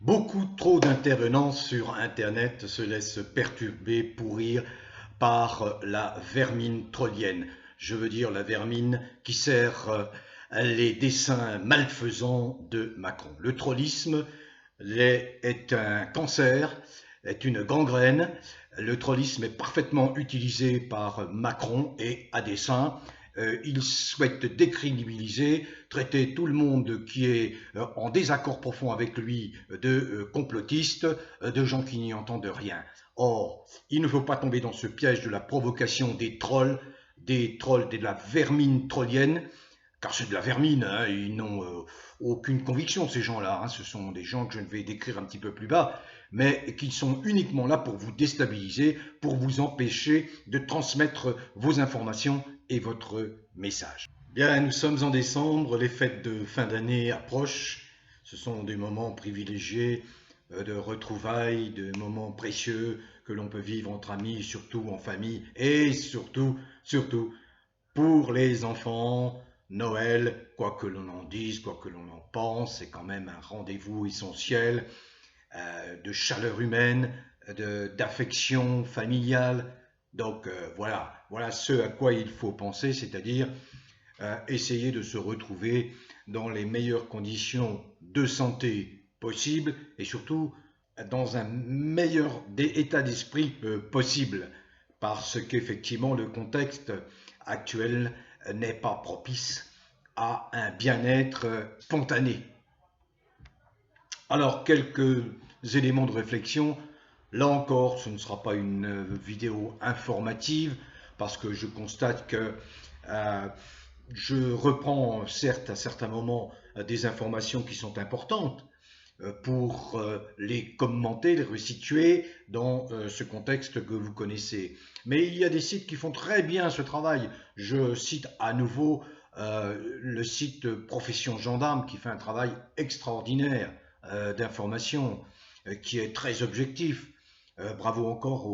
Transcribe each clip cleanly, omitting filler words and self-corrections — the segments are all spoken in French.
Beaucoup trop d'intervenants sur Internet se laissent perturber, pourrir par la vermine trollienne. Je veux dire la vermine qui sert les desseins malfaisants de Macron. Le trollisme est un cancer, est une gangrène. Le trollisme est parfaitement utilisé par Macron et à dessein. Il souhaite décrédibiliser, traiter tout le monde qui est en désaccord profond avec lui de complotistes, de gens qui n'y entendent rien. Or, il ne faut pas tomber dans ce piège de la provocation des trolls, de la vermine trollienne, car c'est de la vermine, hein, ils n'ont aucune conviction ces gens-là, hein, ce sont des gens que je ne vais décrire un petit peu plus bas, mais qui sont uniquement là pour vous déstabiliser, pour vous empêcher de transmettre vos informations et votre message. Bien, nous sommes en décembre, les fêtes de fin d'année approchent, ce sont des moments privilégiés de retrouvailles, de moments précieux que l'on peut vivre entre amis, surtout en famille, et surtout, pour les enfants. Noël, quoi que l'on en dise, quoi que l'on en pense, c'est quand même un rendez-vous essentiel de chaleur humaine, d'affection familiale. Donc voilà ce à quoi il faut penser, c'est-à-dire essayer de se retrouver dans les meilleures conditions de santé possibles et surtout dans un meilleur état d'esprit possible, parce qu'effectivement le contexte actuel n'est pas propice à un bien-être spontané. Alors, quelques éléments de réflexion. Là encore, ce ne sera pas une vidéo informative parce que je constate que euh, je reprends certes à certains moments des informations qui sont importantes pour les commenter, les resituer dans ce contexte que vous connaissez. Mais il y a des sites qui font très bien ce travail. Je cite à nouveau le site Profession Gendarme qui fait un travail extraordinaire d'information, qui est très objectif. Bravo encore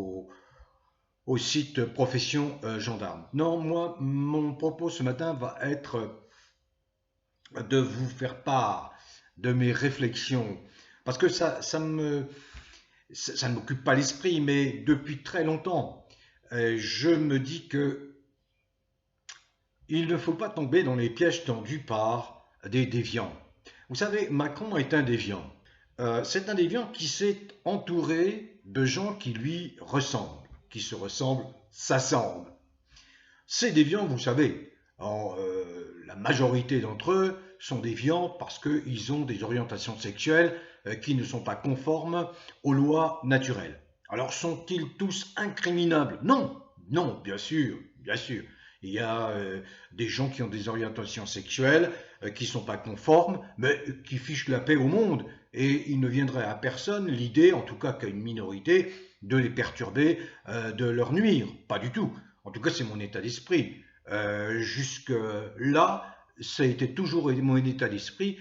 au site Profession Gendarme. Non, moi, mon propos ce matin va être de vous faire part de mes réflexions, parce que ça ne m'occupe pas l'esprit, mais depuis très longtemps, je me dis que il ne faut pas tomber dans les pièges tendus par des déviants. Vous savez, Macron est un déviant. C'est un déviant qui s'est entouré de gens qui lui ressemblent, qui se ressemblent, s'assemblent. Ces déviants, vous savez, la majorité d'entre eux sont déviants parce qu'ils ont des orientations sexuelles qui ne sont pas conformes aux lois naturelles. Alors sont-ils tous incriminables? Non, non, bien sûr, bien sûr. Il y a des gens qui ont des orientations sexuelles qui ne sont pas conformes, mais qui fichent la paix au monde. Et il ne viendrait à personne l'idée, en tout cas qu'à une minorité, de les perturber, de leur nuire. Pas du tout. En tout cas, c'est mon état d'esprit. Jusque-là, ça a été toujours mon état d'esprit.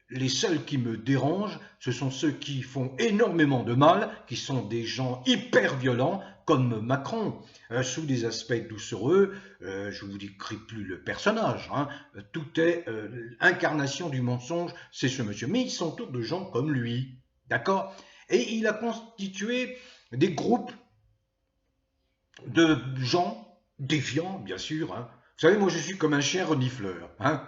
Les seuls qui me dérangent, ce sont ceux qui font énormément de mal, qui sont des gens hyper violents, comme Macron, sous des aspects doucereux. Je ne vous décris plus le personnage, hein. Tout est incarnation du mensonge, c'est ce monsieur. Mais il s'entoure de gens comme lui, d'accord? Et il a constitué des groupes de gens défiants, bien sûr, hein. Vous savez, moi je suis comme un chien renifleur, hein.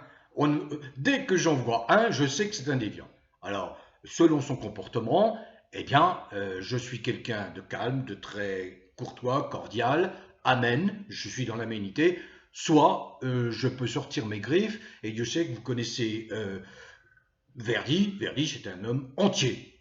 Dès que j'en vois un, je sais que c'est un déviant. Alors, selon son comportement, eh bien, je suis quelqu'un de calme, de très courtois, cordial, amène, je suis dans l'aménité, soit je peux sortir mes griffes, et je sais que vous connaissez Verdi. Verdi, c'est un homme entier,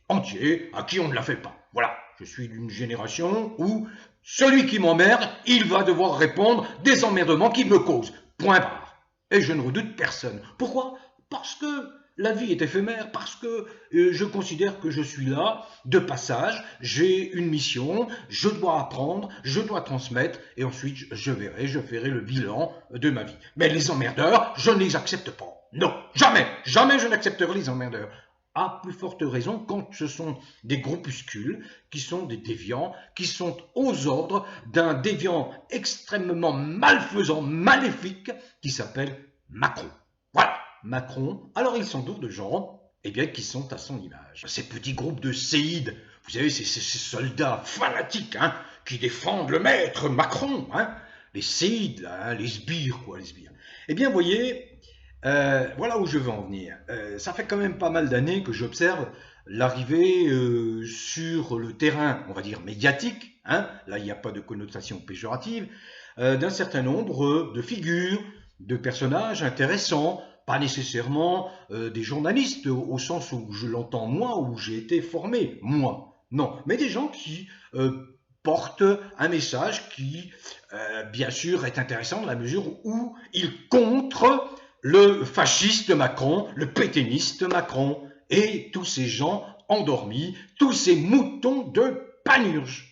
à qui on ne la fait pas. Voilà, je suis d'une génération où celui qui m'emmerde, il va devoir répondre des emmerdements qu'il me cause. Point barre. Et je ne redoute personne. Pourquoi? Parce que la vie est éphémère, parce que je considère que je suis là de passage, j'ai une mission, je dois apprendre, je dois transmettre, et ensuite je ferai le bilan de ma vie. Mais les emmerdeurs, je ne les accepte pas. Non, jamais, jamais je n'accepterai les emmerdeurs. À plus forte raison quand ce sont des groupuscules qui sont des déviants, qui sont aux ordres d'un déviant extrêmement malfaisant, maléfique, qui s'appelle Macron. Voilà, Macron. Alors il s'entoure de gens eh bien, qui sont à son image. Ces petits groupes de séides, vous savez, ces soldats fanatiques, hein, qui défendent le maître Macron, hein, les séides, hein, les sbires, quoi, les sbires. Eh bien, vous voyez, voilà où je veux en venir. Ça fait quand même pas mal d'années que j'observe l'arrivée sur le terrain, on va dire médiatique, hein, là il n'y a pas de connotation péjorative, d'un certain nombre de figures, de personnages intéressants, pas nécessairement des journalistes au sens où je l'entends moi, où j'ai été formé, moi, non, mais des gens qui portent un message qui, bien sûr, est intéressant dans la mesure où il contre le fasciste Macron, le pétainiste Macron, et tous ces gens endormis, tous ces moutons de Panurge,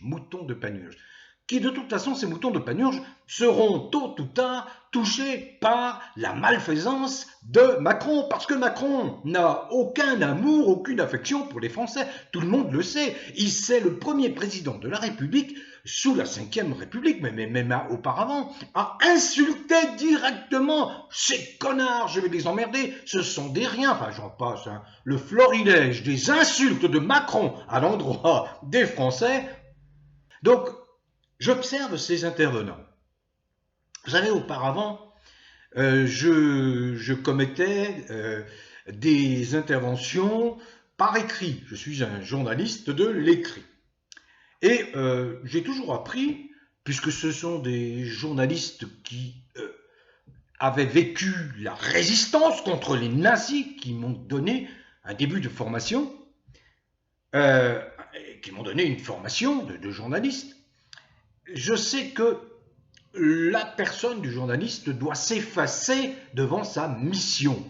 qui de toute façon, ces moutons de Panurge seront tôt ou tard touchés par la malfaisance de Macron, parce que Macron n'a aucun amour, aucune affection pour les Français, tout le monde le sait, c'est le premier président de la République sous la Ve République, mais même auparavant, a insulté directement ces connards, je vais les emmerder, ce sont des riens, enfin j'en passe, hein, le florilège des insultes de Macron à l'endroit des Français. Donc, j'observe ces intervenants. Vous savez, auparavant, je commettais des interventions par écrit. Je suis un journaliste de l'écrit. Et j'ai toujours appris, puisque ce sont des journalistes qui avaient vécu la résistance contre les nazis, qui m'ont donné un début de formation, qui m'ont donné une formation de journaliste. Je sais que la personne du journaliste doit s'effacer devant sa mission.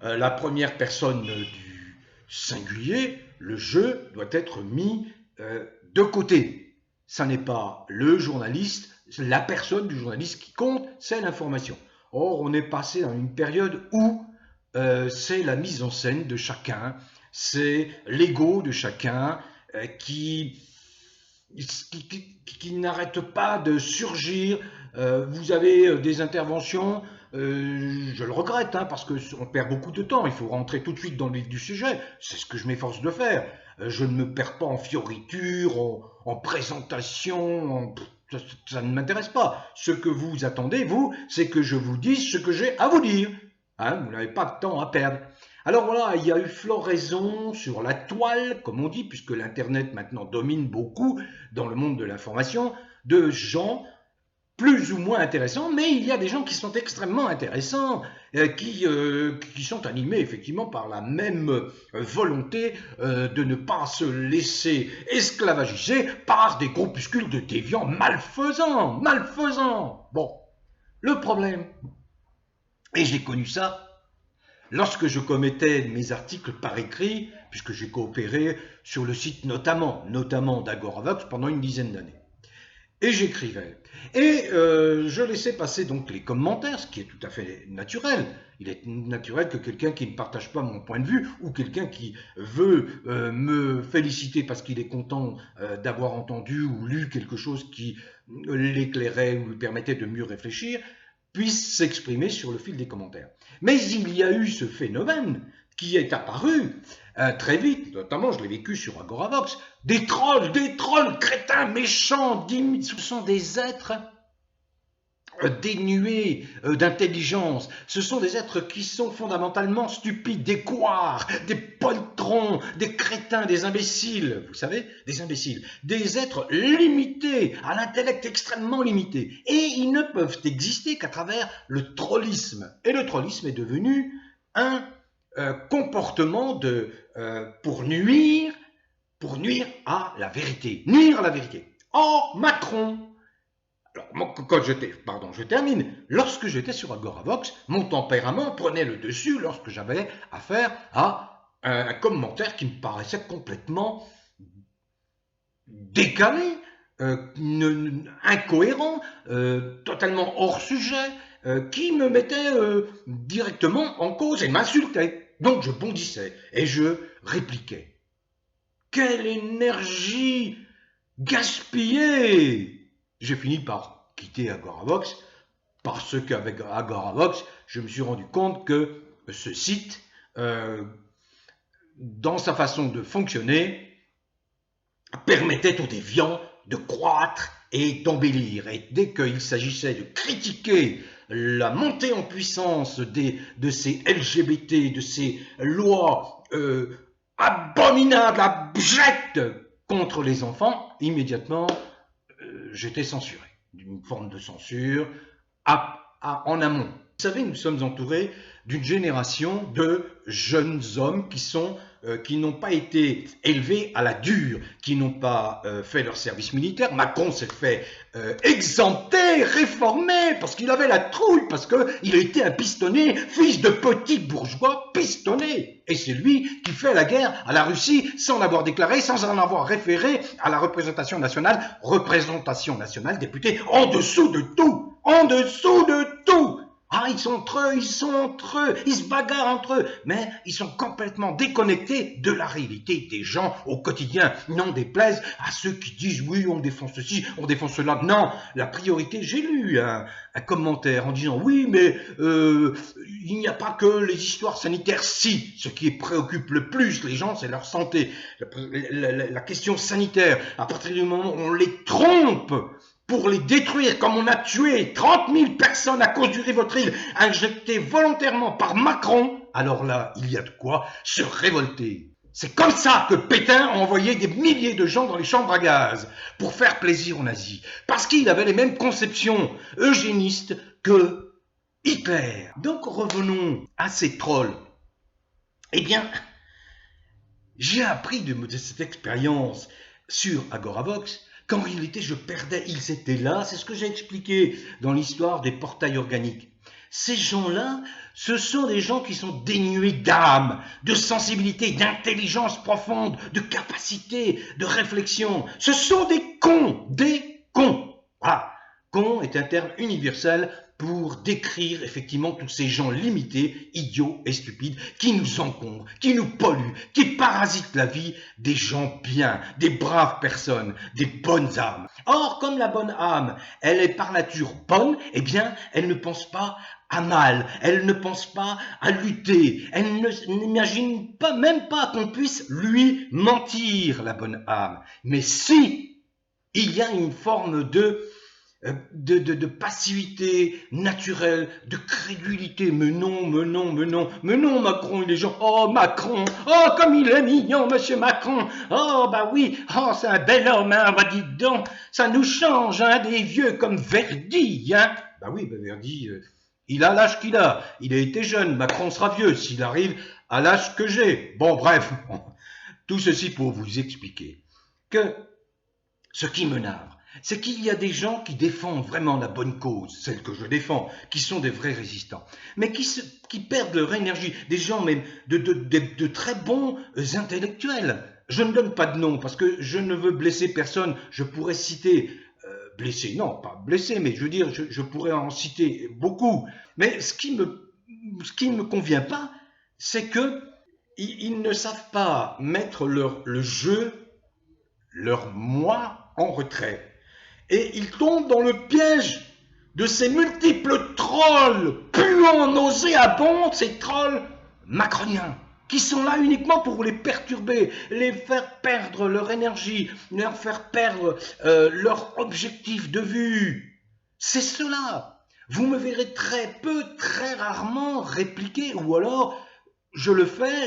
La première personne du singulier, le je, doit être mis de côté. Ça n'est pas le journaliste, la personne du journaliste qui compte, c'est l'information. Or, on est passé dans une période où c'est la mise en scène de chacun, c'est l'ego de chacun qui n'arrête pas de surgir. Vous avez des interventions, je le regrette, hein, parce qu'on perd beaucoup de temps, il faut rentrer tout de suite dans le vif du sujet, c'est ce que je m'efforce de faire. Je ne me perds pas en fioritures, en présentation, ça ne m'intéresse pas. Ce que vous attendez, vous, c'est que je vous dise ce que j'ai à vous dire. Hein, vous n'avez pas de temps à perdre. Alors voilà, il y a eu floraison sur la toile, comme on dit, puisque l'Internet maintenant domine beaucoup dans le monde de l'information, de gens plus ou moins intéressants, mais il y a des gens qui sont extrêmement intéressants, qui sont animés effectivement par la même volonté de ne pas se laisser esclavagiser par des groupuscules de déviants malfaisants. Bon, le problème, et j'ai connu ça, lorsque je commettais mes articles par écrit, puisque j'ai coopéré sur le site notamment d'Agoravox pendant une dizaine d'années, et j'écrivais. Et je laissais passer donc les commentaires, ce qui est tout à fait naturel. Il est naturel que quelqu'un qui ne partage pas mon point de vue ou quelqu'un qui veut me féliciter parce qu'il est content d'avoir entendu ou lu quelque chose qui l'éclairait ou lui permettait de mieux réfléchir, puisse s'exprimer sur le fil des commentaires. Mais il y a eu ce phénomène qui est apparu très vite, notamment je l'ai vécu sur Agoravox, des trolls crétins, méchants, ce sont des êtres dénués d'intelligence, ce sont des êtres qui sont fondamentalement stupides, des couards, des poltrons, des crétins, des imbéciles, vous savez, des imbéciles, des êtres limités, à l'intellect extrêmement limité, et ils ne peuvent exister qu'à travers le trollisme, et le trollisme est devenu un comportement pour nuire à la vérité. Or, Macron, alors, je termine. Lorsque j'étais sur Agoravox, mon tempérament prenait le dessus lorsque j'avais affaire à un commentaire qui me paraissait complètement décalé, incohérent, totalement hors sujet, qui me mettait directement en cause et m'insultait. Donc je bondissais et je répliquais. Quelle énergie gaspillée! J'ai fini par quitter Agoravox parce qu'avec Agoravox, je me suis rendu compte que ce site dans sa façon de fonctionner, permettait aux déviants de croître et d'embellir. Et dès qu'il s'agissait de critiquer la montée en puissance de ces LGBT, de ces lois abominables, abjectes contre les enfants, immédiatement, j'étais censuré. D'une forme de censure en amont. Vous savez, nous sommes entourés d'une génération de jeunes hommes qui n'ont pas été élevés à la dure, qui n'ont pas fait leur service militaire. Macron s'est fait exempter, réformer, parce qu'il avait la trouille, parce qu'il était un pistonné, fils de petit bourgeois pistonné. Et c'est lui qui fait la guerre à la Russie sans l'avoir déclaré, sans en avoir référé à la représentation nationale députée, en dessous de tout, en dessous de tout. Ah, ils sont entre eux, ils se bagarrent entre eux, mais ils sont complètement déconnectés de la réalité des gens au quotidien. N'en déplaise à ceux qui disent oui, on défend ceci, on défend cela. Non, la priorité, j'ai lu un commentaire en disant oui, mais il n'y a pas que les histoires sanitaires. Si, ce qui préoccupe le plus les gens, c'est leur santé. La question sanitaire, à partir du moment où on les trompe, pour les détruire, comme on a tué 30 000 personnes à cause du Rivotril injecté volontairement par Macron, alors là, il y a de quoi se révolter. C'est comme ça que Pétain a envoyé des milliers de gens dans les chambres à gaz pour faire plaisir aux nazis, parce qu'il avait les mêmes conceptions eugénistes que Hitler. Donc revenons à ces trolls. Eh bien, j'ai appris de cette expérience sur Agoravox qu'en réalité je perdais, ils étaient là, c'est ce que j'ai expliqué dans l'histoire des portails organiques. Ces gens-là, ce sont des gens qui sont dénués d'âme, de sensibilité, d'intelligence profonde, de capacité, de réflexion. Ce sont des cons, des cons. Voilà, con est un terme universel pour décrire effectivement tous ces gens limités, idiots et stupides, qui nous encombrent, qui nous polluent, qui parasitent la vie des gens bien, des braves personnes, des bonnes âmes. Or, comme la bonne âme, elle est par nature bonne, eh bien, elle ne pense pas à mal, elle ne pense pas à lutter, elle n'imagine pas, même pas qu'on puisse lui mentir, la bonne âme. Mais si il y a une forme de passivité naturelle, de crédulité. Mais non, Macron, il est genre, oh, Macron, oh, comme il est mignon, monsieur Macron, oh, bah oui, oh, c'est un bel homme, hein, bah dites donc, ça nous change, hein, des vieux comme Verdi, hein. Bah oui, bah Verdi, il a l'âge qu'il a, il a été jeune, Macron sera vieux, s'il arrive à l'âge que j'ai. Bon, bref, tout ceci pour vous expliquer que ce qui me navre, c'est qu'il y a des gens qui défendent vraiment la bonne cause, celle que je défends, qui sont des vrais résistants, mais qui perdent leur énergie, des gens même de très bons intellectuels. Je ne donne pas de nom parce que je ne veux blesser personne, je pourrais citer, blesser, non pas blesser, mais je veux dire, je pourrais en citer beaucoup, mais ce qui me convient pas, c'est que ils ne savent pas mettre le jeu, leur moi en retrait. Et ils tombent dans le piège de ces multiples trolls puants, nauséabonds, ces trolls macroniens, qui sont là uniquement pour les perturber, les faire perdre leur énergie, leur faire perdre leur objectif de vue. C'est cela. Vous me verrez très peu, très rarement répliquer, ou alors je fais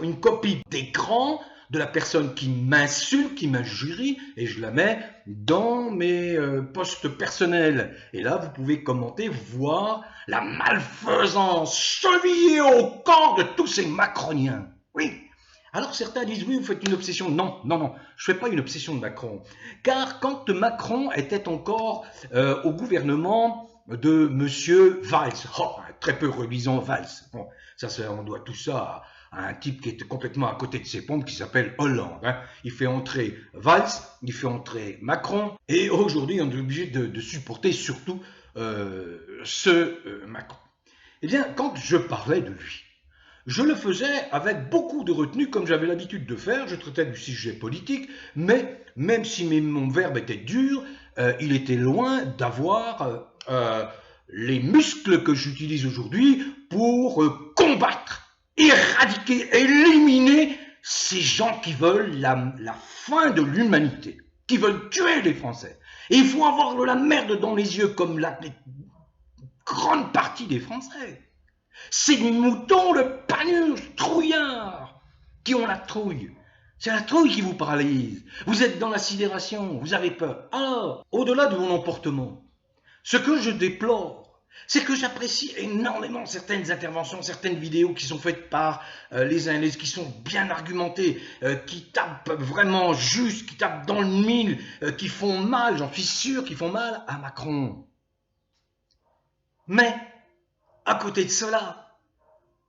une copie d'écran de la personne qui m'insulte, qui m'injurie, et je la mets dans mes posts personnels. Et là, vous pouvez commenter, voir la malfaisance chevillée au corps de tous ces macroniens. Oui. Alors certains disent, oui, vous faites une obsession. Non, je ne fais pas une obsession de Macron. Car quand Macron était encore au gouvernement de M. Valls, très peu reluisant Valls, bon, ça, on doit tout ça à un type qui était complètement à côté de ses pompes, qui s'appelle Hollande. Hein. Il fait entrer Valls, il fait entrer Macron, et aujourd'hui on est obligé de supporter surtout Macron. Eh bien, quand je parlais de lui, je le faisais avec beaucoup de retenue, comme j'avais l'habitude de faire. Je traitais du sujet politique, mais même si mon verbe était dur, il était loin d'avoir les muscles que j'utilise aujourd'hui pour combattre éradiquer, éliminer ces gens qui veulent la fin de l'humanité, qui veulent tuer les Français. Et il faut avoir de la merde dans les yeux comme la grande partie des Français. Ces moutons de panurge, trouillards, qui ont la trouille. C'est la trouille qui vous paralyse. Vous êtes dans la sidération, vous avez peur. Alors, au-delà de mon emportement, ce que je déplore, c'est que j'apprécie énormément certaines interventions, certaines vidéos qui sont faites par les uns et les autres, qui sont bien argumentées, qui tapent vraiment juste, qui tapent dans le mille, qui font mal, j'en suis sûr, qui font mal à Macron. Mais, à côté de cela,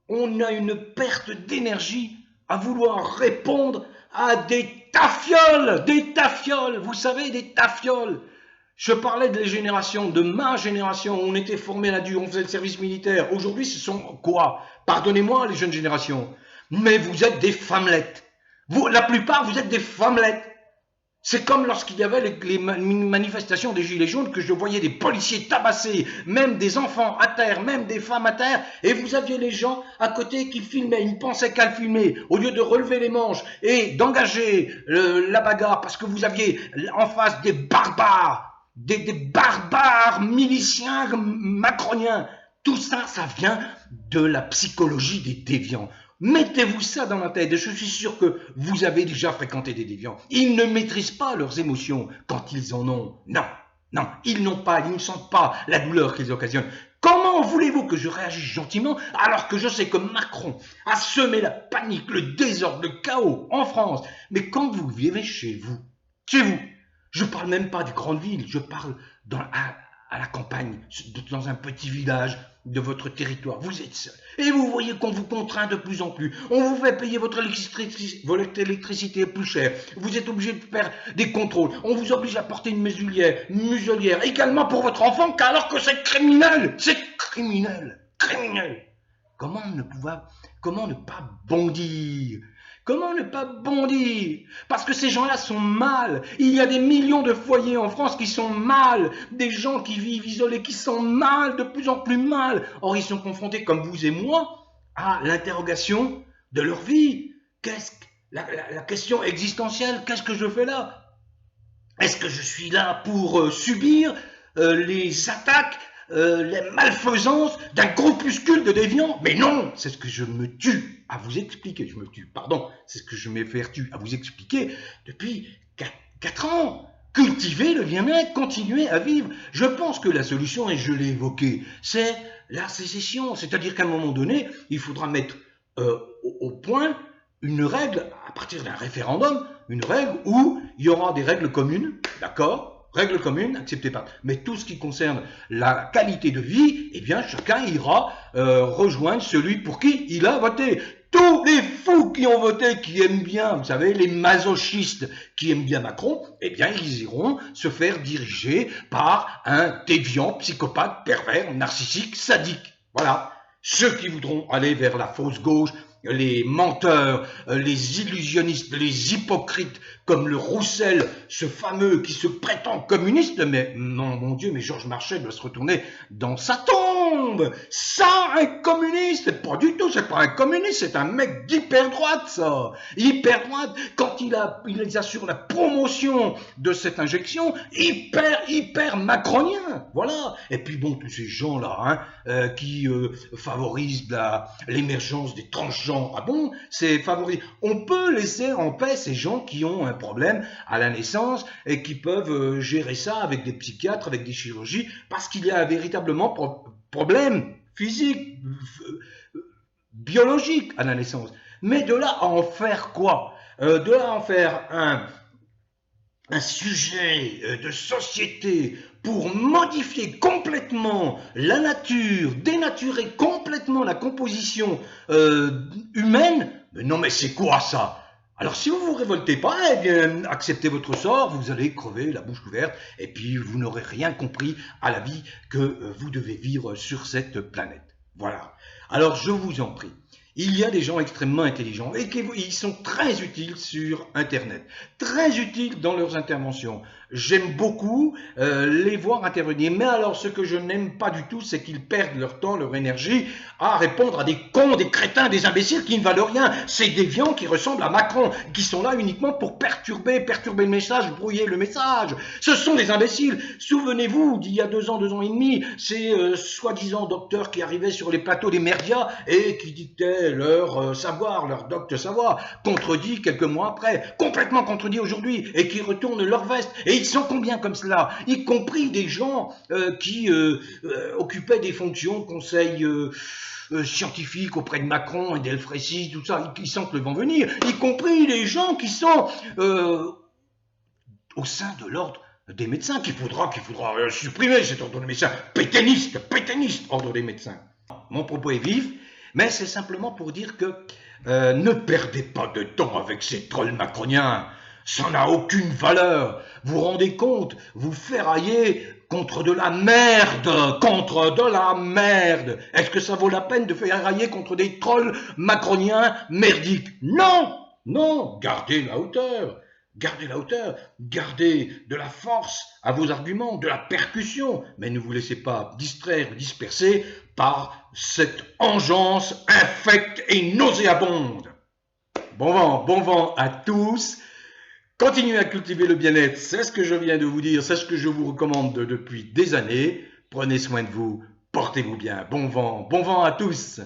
on a une perte d'énergie à vouloir répondre à des tafioles, vous savez, des tafioles. Je parlais de ma génération, on était formés à la dure, on faisait le service militaire. Aujourd'hui, ce sont quoi? Pardonnez-moi les jeunes générations, mais vous êtes des femmelettes. La plupart, vous êtes des femmelettes. C'est comme lorsqu'il y avait les manifestations des Gilets jaunes que je voyais des policiers tabasser, même des enfants à terre, même des femmes à terre, et vous aviez les gens à côté qui filmaient, ils ne pensaient qu'à le filmer, au lieu de relever les manches et d'engager la bagarre, parce que vous aviez en face des barbares, des barbares miliciens macroniens. Tout ça, ça vient de la psychologie des déviants. Mettez-vous ça dans la tête et je suis sûr que vous avez déjà fréquenté des déviants. Ils ne maîtrisent pas leurs émotions quand ils en ont. Non, non, ils ne sentent pas la douleur qu'ils occasionnent. Comment voulez-vous que je réagisse gentiment alors que je sais que Macron a semé la panique, le désordre, le chaos en France? Mais quand vous vivez chez vous, je parle même pas des grandes villes, je parle à la campagne, dans un petit village de votre territoire, vous êtes seul. Et vous voyez qu'on vous contraint de plus en plus. On vous fait payer votre électricité plus cher. Vous êtes obligé de faire des contrôles. On vous oblige à porter une muselière également pour votre enfant, alors que c'est criminel. C'est criminel. Criminel. Comment ne pas bondir? Comment ne pas bondir? Parce que ces gens-là sont mal. Il y a des millions de foyers en France qui sont mal. Des gens qui vivent isolés, qui sont mal, de plus en plus mal. Or, ils sont confrontés, comme vous et moi, à l'interrogation de leur vie. La question existentielle, qu'est-ce que je fais là? Est-ce que je suis là pour subir les attaques, les malfaisances d'un groupuscule de déviants? Mais non, c'est ce que je me tue à vous expliquer. C'est ce que je m'évertue à vous expliquer depuis 4 ans. Cultiver le bien-être, continuer à vivre. Je pense que la solution, et je l'ai évoqué, c'est la sécession. C'est-à-dire qu'à un moment donné, il faudra mettre au point une règle, à partir d'un référendum, une règle où il y aura des règles communes, d'accord? Règles communes acceptées par. Mais tout ce qui concerne la qualité de vie, eh bien, chacun ira rejoindre celui pour qui il a voté. Tous les fous qui ont voté, qui aiment bien, vous savez, les masochistes qui aiment bien Macron, eh bien, ils iront se faire diriger par un déviant, psychopathe, pervers, narcissique, sadique. Voilà. Ceux qui voudront aller vers la fausse gauche, les menteurs, les illusionnistes, les hypocrites, comme le Roussel, ce fameux qui se prétend communiste, mais non, mon Dieu, mais Georges Marchais doit se retourner dans sa tombe. Ça, un communiste, pas du tout, c'est pas un communiste, c'est un mec d'hyper droite, ça. Hyper droite, quand il assure la promotion de cette injection, hyper macronien, voilà. Et puis bon, tous ces gens-là, qui favorisent l'émergence des transgenres. Ah bon, c'est favorisé. On peut laisser en paix ces gens qui ont un problème à la naissance et qui peuvent gérer ça avec des psychiatres, avec des chirurgies, parce qu'il y a un véritablement problème physique, biologique à la naissance. Mais de là à en faire quoi? De là à en faire un sujet de société pour modifier complètement la nature, dénaturer complètement la composition humaine, mais non mais c'est quoi ça? Alors si vous vous révoltez pas, eh bien acceptez votre sort, vous allez crever la bouche ouverte et puis vous n'aurez rien compris à la vie que vous devez vivre sur cette planète. Voilà. Alors je vous en prie, Il y a des gens extrêmement intelligents et ils sont très utiles sur Internet, très utiles dans leurs interventions. J'aime beaucoup les voir intervenir. Mais alors, ce que je n'aime pas du tout, c'est qu'ils perdent leur temps, leur énergie à répondre à des cons, des crétins, des imbéciles qui ne valent rien. C'est des déviants qui ressemblent à Macron, qui sont là uniquement pour perturber le message, brouiller le message. Ce sont des imbéciles. Souvenez-vous d'il y a 2 ans et demi, ces soi-disant docteurs qui arrivaient sur les plateaux des médias et qui dictaient leur savoir, leur docte savoir, contredit quelques mois après, complètement contredit aujourd'hui, et qui retournent leur veste. Et ils sont combien comme cela, y compris des gens qui occupaient des fonctions de conseil scientifique auprès de Macron et d'Elfrécy, tout ça, ils sentent le vent venir, y compris les gens qui sont au sein de l'ordre des médecins, qu'il faudra supprimer cet ordre des médecins, pétainiste, ordre des médecins. Mon propos est vif, mais c'est simplement pour dire que ne perdez pas de temps avec ces trolls macroniens, ça n'a aucune valeur. Vous vous rendez compte, vous ferraillez contre de la merde, Est-ce que ça vaut la peine de ferrailler contre des trolls macroniens merdiques? Non, non, gardez la hauteur. Gardez la hauteur, gardez de la force à vos arguments, de la percussion, mais ne vous laissez pas distraire, disperser par cette engeance infecte et nauséabonde. Bon vent à tous. Continuez à cultiver le bien-être, c'est ce que je viens de vous dire, c'est ce que je vous recommande depuis des années. Prenez soin de vous, portez-vous bien. Bon vent à tous.